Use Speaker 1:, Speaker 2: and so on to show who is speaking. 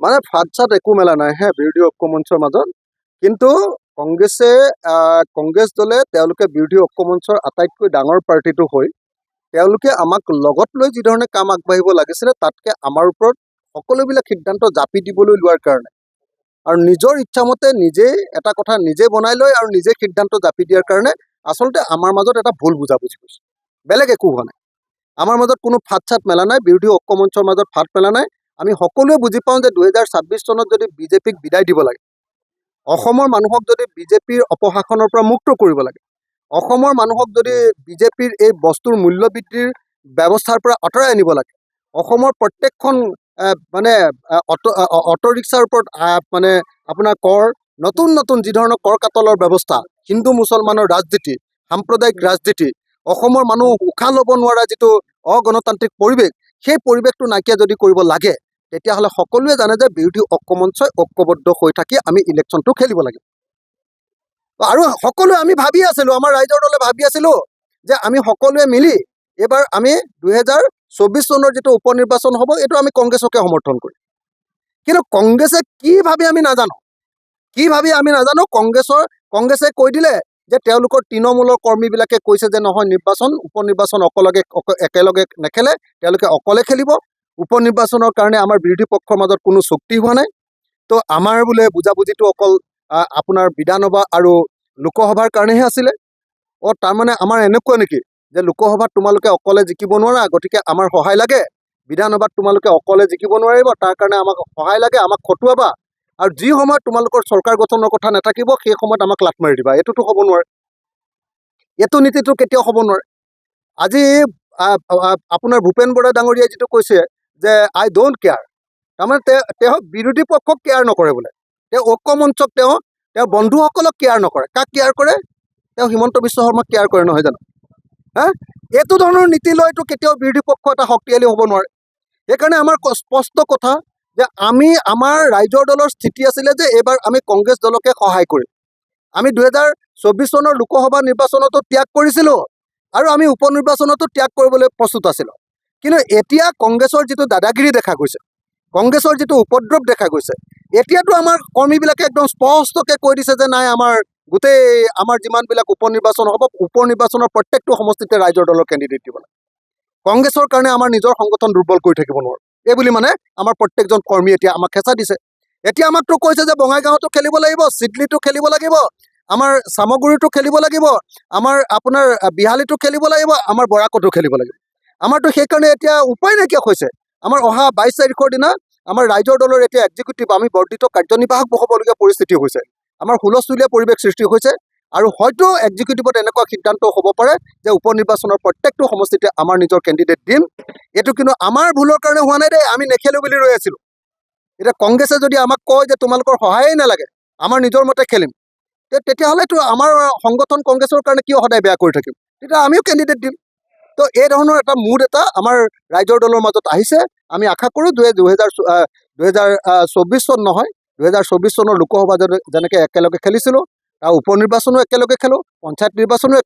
Speaker 1: মানে ফাট চাট একো মেলা নাই হে বিৰোধী ঐক্যমঞ্চৰ মাজত। কিন্তু কংগ্ৰেছ দলে তেওঁলোকে বিৰোধী ঐক্যমঞ্চৰ আটাইতকৈ ডাঙৰ পাৰ্টিটো হৈ তেওঁলোকে আমাক লগত লৈ যি ধৰণে কাম আগবাঢ়িব লাগিছিলে তাতকে আমাৰ ওপৰত সকলোবিলাক সিদ্ধান্ত জাপি দিবলৈ লোৱাৰ কাৰণে আৰু নিজৰ ইচ্ছামতে নিজে এটা কথা নিজে বনাই লৈ আৰু নিজে সিদ্ধান্ত জাপি দিয়াৰ কাৰণে আচলতে আমাৰ মাজত এটা ভুল বুজাবুজি হৈছে। বেলেগ একো হোৱা নাই। আমাৰ মাজত কোনো ফাট চাট মেলা নাই, বিৰোধী ঐক্যমঞ্চৰ মাজত ফাট মেলা নাই। আমি সকলোৱে বুজি পাওঁ যে 2026 চনত যদি বিজেপিক বিদায় দিব লাগে, অসমৰ মানুহক যদি বিজেপিৰ অপশাসনৰ পৰা মুক্ত কৰিব লাগে, অসমৰ মানুহক যদি বিজেপিৰ এই বস্তুৰ মূল্য বৃদ্ধিৰ ব্যৱস্থাৰ পৰা আঁতৰাই আনিব লাগে, অসমৰ প্ৰত্যেকখন অটো ৰিক্সাৰ ওপৰত মানে আপোনাৰ কৰ, নতুন নতুন যি ধৰণৰ কৰ কাটলৰ ব্যৱস্থা, হিন্দু মুছলমানৰ ৰাজনীতি, সাম্প্ৰদায়িক ৰাজনীতি, অসমৰ মানুহ উশাহ ল'ব নোৱাৰা যিটো অগণতান্ত্ৰিক পৰিৱেশ, সেই পৰিৱেশটো নাইকিয়া যদি কৰিব লাগে তেতিয়াহ'লে সকলোৱে জানে যে বিৰোধী ঐক্যমঞ্চই ঐক্যবদ্ধ হৈ থাকি আমি ইলেকশ্যনটো খেলিব লাগিব। আৰু সকলোৱে আমি ভাবি আছিলোঁ, আমাৰ ৰাইজৰ দলে ভাবি আছিলোঁ যে আমি সকলোৱে মিলি এইবাৰ আমি 2024 চনৰ যিটো উপ নিৰ্বাচন হ'ব এইটো আমি কংগ্ৰেছকে সমৰ্থন কৰিম। কিন্তু কংগ্ৰেছে কি ভাবি আমি নাজানো, কংগ্ৰেছে কৈ দিলে যে তেওঁলোকৰ তৃণমূলৰ কৰ্মীবিলাকে কৈছে যে নহয় উপ নিৰ্বাচন একেলগে নেখেলে, তেওঁলোকে অকলে খেলিব। উপ নিৰ্বাচনৰ কাৰণে আমাৰ বিৰোধী পক্ষৰ মাজত কোনো চুক্তি হোৱা নাই। তো আমাৰ বোলে বুজাবুজিটো অকল আপোনাৰ বিধানসভা আৰু লোকসভাৰ কাৰণেহে আছিলে। তাৰমানে আমাৰ এনেকুৱা নেকি যে লোকসভাত তোমালোকে অকলে জিকিব নোৱাৰা, গতিকে আমাৰ সহায় লাগে, বিধানসভাত তোমালোকে অকলে জিকিব নোৱাৰিব, তাৰ কাৰণে আমাক সহায় লাগে, আমাক খটুৱাবা, আৰু যি সময়ত তোমালোকৰ চৰকাৰ গঠনৰ কথা নাথাকিব সেই সময়ত আমাক লাট মাৰি দিবা। এইটোতো হ'ব নোৱাৰে, এইটো নীতিটো কেতিয়াও হ'ব নোৱাৰে। আজি আপোনাৰ ভূপেন বৰা ডাঙৰীয়াই যিটো কৈছে যে আই ডোণ্ট কেয়াৰ, তাৰমানে তেওঁ বিৰোধী পক্ষক কেয়াৰ নকৰে বোলে, তেওঁ ঐক্যমঞ্চক তেওঁ বন্ধুসকলক কেয়াৰ নকৰে। কাক কেয়াৰ কৰে? তেওঁ হিমন্ত বিশ্ব শৰ্মাক কেয়াৰ কৰে, নহয় জানো? এইটো ধৰণৰ নীতি লৈতো কেতিয়াও বিৰোধী পক্ষ এটা শক্তিশালী হ'ব নোৱাৰে। সেইকাৰণে আমাৰ স্পষ্ট কথা যে আমাৰ ৰাইজৰ দলৰ স্থিতি আছিলে যে এইবাৰ আমি কংগ্ৰেছ দলকে সহায় কৰিম। আমি 2024 চনৰ লোকসভা নিৰ্বাচনতো ত্যাগ কৰিছিলোঁ আৰু আমি উপ নিৰ্বাচনতো ত্যাগ কৰিবলৈ প্ৰস্তুত আছিলোঁ। কিন্তু এতিয়া কংগ্ৰেছৰ যিটো দাদাগিৰি দেখা গৈছে, কংগ্ৰেছৰ যিটো উপদ্ৰৱ দেখা গৈছে, এতিয়াতো আমাৰ কৰ্মীবিলাকে একদম স্পষ্টকৈ কৈ দিছে যে নাই, আমাৰ যিমানবিলাক উপ নিৰ্বাচন হ'ব, উপ নিৰ্বাচনৰ প্ৰত্যেকটো সমষ্টিতে ৰাইজৰ দলৰ কেণ্ডিডেট দিব লাগে। কংগ্ৰেছৰ কাৰণে আমাৰ নিজৰ সংগঠন দুৰ্বল কৰি থাকিব নোৱাৰোঁ, এইবুলি মানে আমাৰ প্ৰত্যেকজন কৰ্মী এতিয়া আমাক হেঁচা দিছে। এতিয়া আমাকতো কৈছে যে বঙাইগাঁৱতো খেলিব লাগিব, চিডলিতো খেলিব লাগিব, আমাৰ চামগুৰিতো খেলিব লাগিব, আমাৰ আপোনাৰ বিহালীতো খেলিব লাগিব, আমাৰ বৰাকতো খেলিব লাগিব। আমাৰতো সেইকাৰণে এতিয়া উপায় নাইকিয়া হৈছে। আমাৰ অহা 22 তাৰিখৰ দিনা আমাৰ ৰাইজৰ দলৰ এতিয়া এক্সিকিউটিভ আমি বৰ্ধিত কাৰ্যনিৰ্বাহক হ'বলগীয়া পৰিস্থিতি হৈছে। আমাৰ হুলস্থুলীয়া পৰিৱেশ সৃষ্টি হৈছে আৰু হয়তো এক্সিকিউটিভত এনেকুৱা সিদ্ধান্ত হ'ব পাৰে যে উপ নিৰ্বাচনৰ প্ৰত্যেকটো সমষ্টিতে আমাৰ নিজৰ কেণ্ডিডেট দিম। এইটো কিন্তু আমাৰ ভুলৰ কাৰণে হোৱা নাই দেই, আমি নেখেলোঁ বুলি ৰৈ আছিলোঁ। এতিয়া কংগ্ৰেছে যদি আমাক কয় যে তোমালোকৰ সহায়েই নালাগে, আমাৰ নিজৰ মতে খেলিম, তেতিয়াহ'লেতো আমাৰ সংগঠন কংগ্ৰেছৰ কাৰণে কিয় সদায় বেয়া কৰি থাকিম? তেতিয়া আমিও কেণ্ডিডেট দিম। তো এই ধৰণৰ এটা মুড এটা আমাৰ ৰাইজৰ দলৰ মাজত আহিছে। আমি আশা কৰোঁ 2024 চন নহয়, 2024 চনৰ লোকসভা যেনেকৈ একেলগে খেলিছিলোঁ, তাৰ উপ নিৰ্বাচনো একেলগে খেলোঁ, পঞ্চায়ত নিৰ্বাচনো